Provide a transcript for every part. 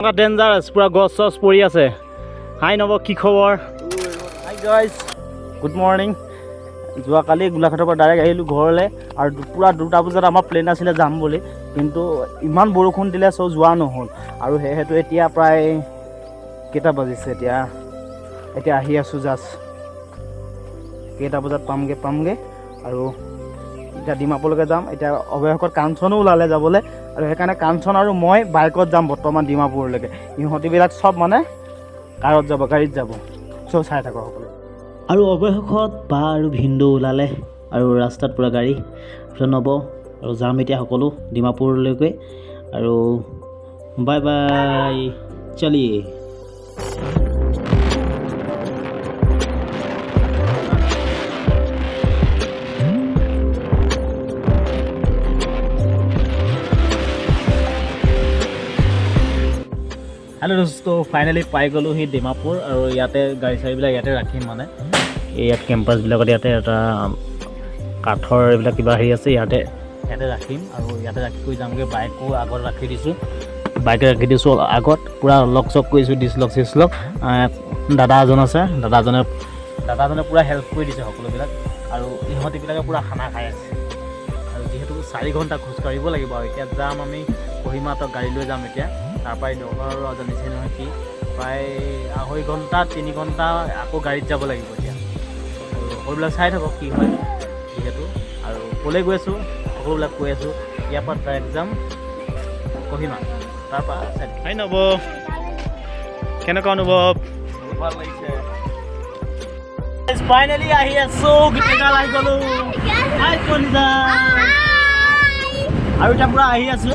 Dangerous পুৰা গছ চছ পৰি আছে। হাই নৱ, কি খবৰ? Hi guys, good morning. যোৱাকালি গোলাঘাটৰ পৰা ডাইৰেক্ট আহিলোঁ ঘৰলৈ আৰু পূৰা 2টা বজাত আমাৰ প্লেন আছিলে যাম বুলি, কিন্তু ইমান বৰষুণ দিলে চ' যোৱা নহ'ল। আৰু সেয়েহেতু এতিয়া প্ৰায় কেইটা বাজিছে, এতিয়া আহি আছোঁ জাষ্ট। কেইটা বজাত পামগৈ আৰু এতিয়া ডিমাপুৰলৈকে যাম। এতিয়া অৱশেষত কাঞ্চনো ওলালে যাবলৈ, আৰু সেইকাৰণে কাঞ্চন আৰু মই বাইকত যাম বৰ্তমান ডিমাপুৰলৈকে। ইহঁতিবিলাক চব মানে কাৰত যাব, গাড়ীত যাব। চব চাই থাকক সকলোৱে। আৰু অৱশেষত বা আৰু ভিনদেউ ওলালে আৰু ৰাস্তাত পূৰা গাড়ী নব আৰু যাম এতিয়া সকলো ডিমাপুৰলৈকে। আৰু বাই বাই, চলিয়ে। হেল্ল' দোস্ত, ফাইনেলি পাই গ'লোঁ সি ডিমাপুৰ। আৰু ইয়াতে গাড়ী চাড়ীবিলাক ইয়াতে ৰাখিম, মানে ইয়াত কেম্পাছবিলাকত ইয়াতে এটা কাঠৰ এইবিলাক কিবা হেৰি আছে, ইয়াতে ৰাখিম। আৰু ইয়াতে ৰাখি কৰি যামগৈ। বাইকো আগত ৰাখি দিছোঁ, আগত পূৰা লক চক কৰিছোঁ, ডিছলক চিছলক। দাদা এজন আছে, দাদাজনে পূৰা হেল্প কৰি দিছে সকলোবিলাক। আৰু ইহঁতিবিলাকে পূৰা খানা খাই আছে। আৰু যিহেতু 4 ঘণ্টা খোজকাঢ়িব লাগিব, আৰু এতিয়া যাম আমি কহিমাত, গাড়ী লৈ যাম এতিয়া। তাৰপৰাই দৰকাৰ জানিছে নহয় কি, প্ৰায় 2.5 ঘণ্টা 3 ঘণ্টা আকৌ গাড়ীত যাব লাগিব এতিয়া। আৰু সকলোবিলাক চাই থাকক কি হয় যিহেতু। আৰু ক'লৈ গৈ আছোঁ সকলোবিলাক কৈ আছোঁ। ইয়াৰ পৰা ডাইৰেক্ট যাম কহিমা, তাৰপৰা হাই নৱ, কেনেকুৱা অনুভৱ? ভাল লাগিছে। ফাইনেলি আহি আছোঁ, গীতগাল আহি গ'লোঁ। হাই কলিজা। আৰু এতিয়া পূৰা আহি আছোঁ,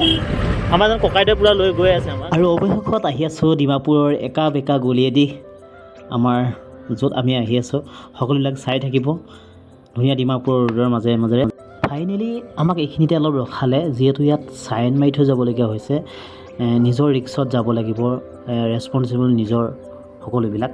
আমাৰ এজন ককাইদেৱে পূৰা লৈ গৈ আছে আমাক। আৰু অৱশেষত আহি আছোঁ ডিমাপুৰৰ একা বেকা গলিয়েদি, আমাৰ য'ত আমি আহি আছোঁ। সকলোবিলাক চাই থাকিব, ধুনীয়া ডিমাপুৰ ৰোডৰ মাজেৰে। ফাইনেলি আমাক এইখিনিতে অলপ ৰখালে, যিহেতু ইয়াত চাইন মাৰি থৈ যাবলগীয়া হৈছে। নিজৰ ৰিক্সত যাব লাগিব, ৰেচপনচিবল নিজৰ সকলোবিলাক।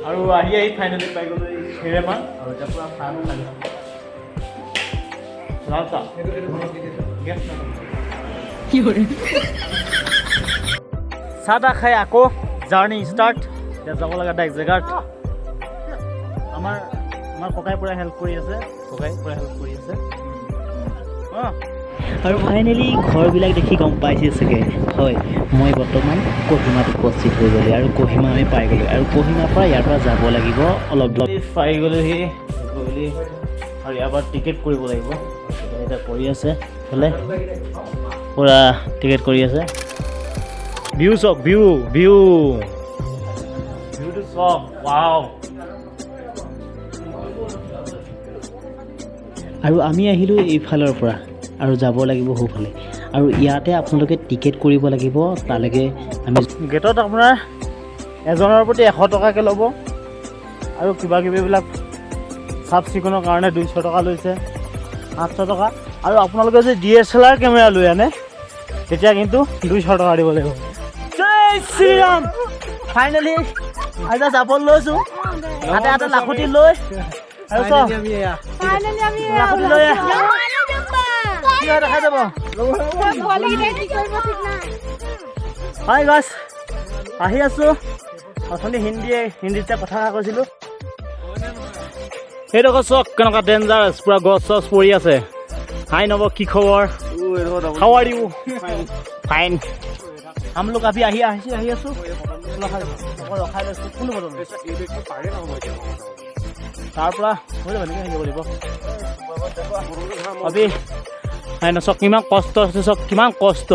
আৰু আহি ফাইনেলি পাই গ'লোঁ এই খেৰেমা। আৰু এতিয়া পূৰা চাহ খালোঁ, লাল চাহ। চাহ তাহ খাই আকৌ জাৰ্ণি ষ্টাৰ্ট। এতিয়া যাব লগা এটা জেগাত। আমাৰ ককাই পূৰা হেল্প কৰি আছে, আৰু ফাইনেলি ঘৰবিলাক দেখি গম পাইছে চাগে। হয়, মই বৰ্তমান কহিমাত উপস্থিত হৈ গ'লোঁ, আৰু কহিমা আমি পাই গ'লোঁ। আৰু কহিমাৰ পৰা ইয়াৰ পৰা যাব লাগিব অলপ পাই গ'লোহি। আৰু ইয়াৰ পৰা টিকেট কৰিব লাগিব, এতিয়া কৰি আছে এইফালে পূৰা টিকেট কৰি আছে। ভিউ চাওক, ভিউটো চাওক, ৱাও। আৰু আমি আহিলোঁ এইফালৰ পৰা আৰু যাব লাগিব সোঁফালে। আৰু ইয়াতে আপোনালোকে টিকেট কৰিব লাগিব। তালৈকে আমি গেটত আপোনাৰ এজনৰ প্ৰতি 100 টকাকৈ ল'ব। আৰু কিবাকিবিবিলাক চাফ চিকুণৰ কাৰণে 200 টকা লৈছে, 800 টকা। আৰু আপোনালোকে যদি DSLR কেমেৰা লৈ আনে তেতিয়া কিন্তু 200 টকা দিব লাগিব। জয় শ্ৰীৰাম। ফাইনেলি এতিয়া যাব লৈছোঁ, হাতে লাখুটি লৈ। আৰু চব দেখাই যাব। হাই গাইছ, আহি আছোঁ। অথনি হিন্দীতে কথা কৈছিলোঁ। সেইটো চাওক কেনেকুৱা ডেঞ্জাৰাছ, পূৰা গছ চছ পৰি আছে। হাই নৱ, কি খবৰ? How are you? ফাইন। हम लोग अभी आही आছোঁ। ৰখাই লৈছোঁ। কোনো বদল তাৰ পৰা হৈ যাব নেকি, আহিব লাগিব। অভি চক কিমান কষ্ট আছে, চক কিমান কষ্ট।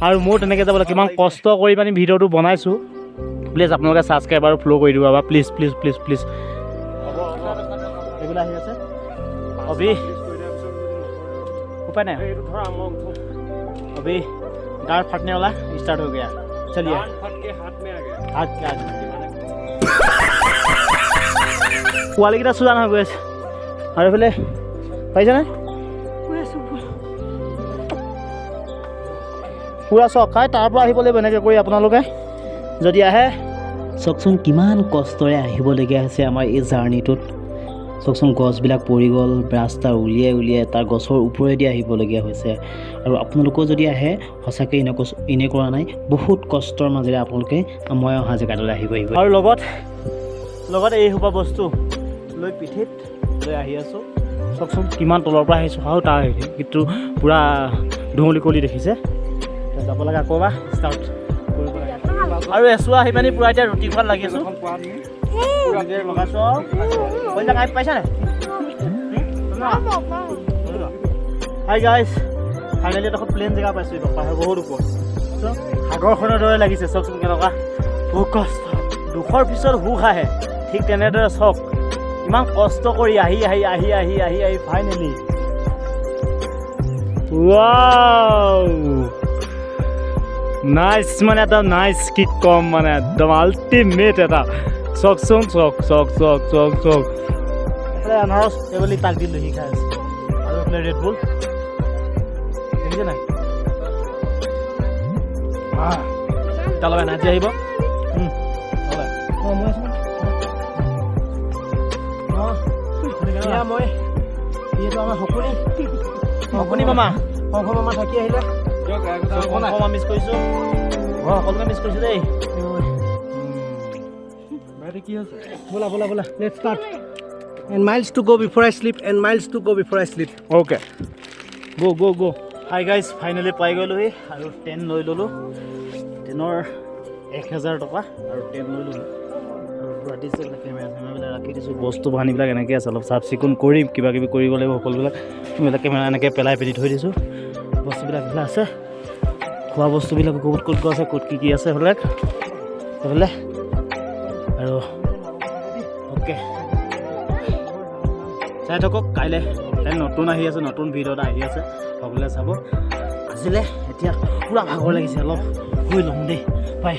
আৰু মোৰ তেনেকৈ যাবলৈ কিমান কষ্ট কৰি মানে ভিডিঅ'টো বনাইছোঁ। প্লিজ আপোনালোকে ছাবস্ক্ৰাইব আৰু ফ'ল' কৰি দিব বা প্লিজ। এইবিলাক আহি আছে অভি, উপায় নাই। अभी गाड़ फटने वाला स्टार्ट हो गया, चलिए। हाथ के आगे পোৱালিকেইটা চোলা নহয় গৈ আছে। আৰু এইফালে পাইছেনে পূৰা চকাই তাৰ পৰা আহিব লাগিব এনেকৈ কৰি আপোনালোকে যদি আহে। চাওকচোন কিমান কষ্টৰে আহিবলগীয়া হৈছে আমাৰ এই জাৰ্ণিটোত। চাওকচোন গছবিলাক পৰি গ'ল, ৰাস্তা উলিয়াই তাৰ গছৰ ওপৰেদি আহিবলগীয়া হৈছে। আৰু আপোনালোকেও যদি আহে সঁচাকৈ এনে কৰা নাই, বহুত কষ্টৰ মাজেৰে আপোনালোকে মই অহা জেগাটোলৈ আহিব। আৰু লগত এই সোপা বস্তু লৈ পিঠিত লৈ আহি আছোঁ। চাওকচোন কিমান তলৰ পৰা আহিছোঁ, আৰু তাৰ কিন্তু পূৰা ধুঁৱলি কলি দেখিছে। যাব লাগে আকৌ এবাৰ ষ্টাৰ্ট কৰিব লাগে। আৰু এচুৱা আহি পানি পূৰা এতিয়া ৰুটি খোৱাত লাগি আছোঁ। লগাইছোঁ আৰু পাইছা নাই? হাই গাইজ, ফাইনেলি এডোখৰ প্লেন জেগা পাইছোঁ। পাহাৰ বহুত ওপৰত, সাগৰখনৰ দৰে লাগিছে। চাওকচোন কেনেকুৱা বহুত কষ্ট, দুখৰ পিছত সুখ আহে। ঠিক তেনেদৰে চাওক, ইমান কষ্ট কৰি আহি ফাইনেলি নাইচ, মানে এটা নাইচ কি কম, মানে একদম আল্টিমেট এটা। চাওকচোন চাওক এইফালে আনাৰস এইবুলি তাক দি লৈ খাই আছে, আৰু এইফালে ৰেড বুল দেখিছে নাই? তালৈ নাজি আহিব। মই যিহেতু আমাৰ সপোনী মামা থাকি আহিলে, মিছ কৰিছোঁ, সকলোকে মিছ কৰিছোঁ দেই। Bola. Let's start. And miles to go before I sleep. Okay. Go. Hi guys, finally পাই গ'লোহি আৰু 10 লৈ ল'লোঁ। 10ৰ 1000 টকা আৰু 10 লৈ ল'লোঁ। আৰু ৰাতিছে কেমেৰাবিলাক ৰাখি দিছোঁ। বস্তু বাহানিবিলাক এনেকৈ আছে, অলপ চাফ চিকুণ কৰিম, কিবা কিবি কৰিব লাগিব সকলোবিলাক। এইবিলাক কেমেৰা এনেকৈ পেলাই পেলি থৈ দিছোঁ। বস্তুবিলাক এইফালে আছে, খোৱা বস্তুবিলাক ক'ত আছে, ক'ত কি আছে সেইফালে আৰু অ'কে চাই থাকক। কাইলৈ নতুন আহি আছে, নতুন ভিডিঅ' এটা আহি আছে, সকলোৱে চাব। আজিলৈ এতিয়া পূৰা ভাগৰ লাগিছে, অলপ শুই ল'ম দেই, বাই।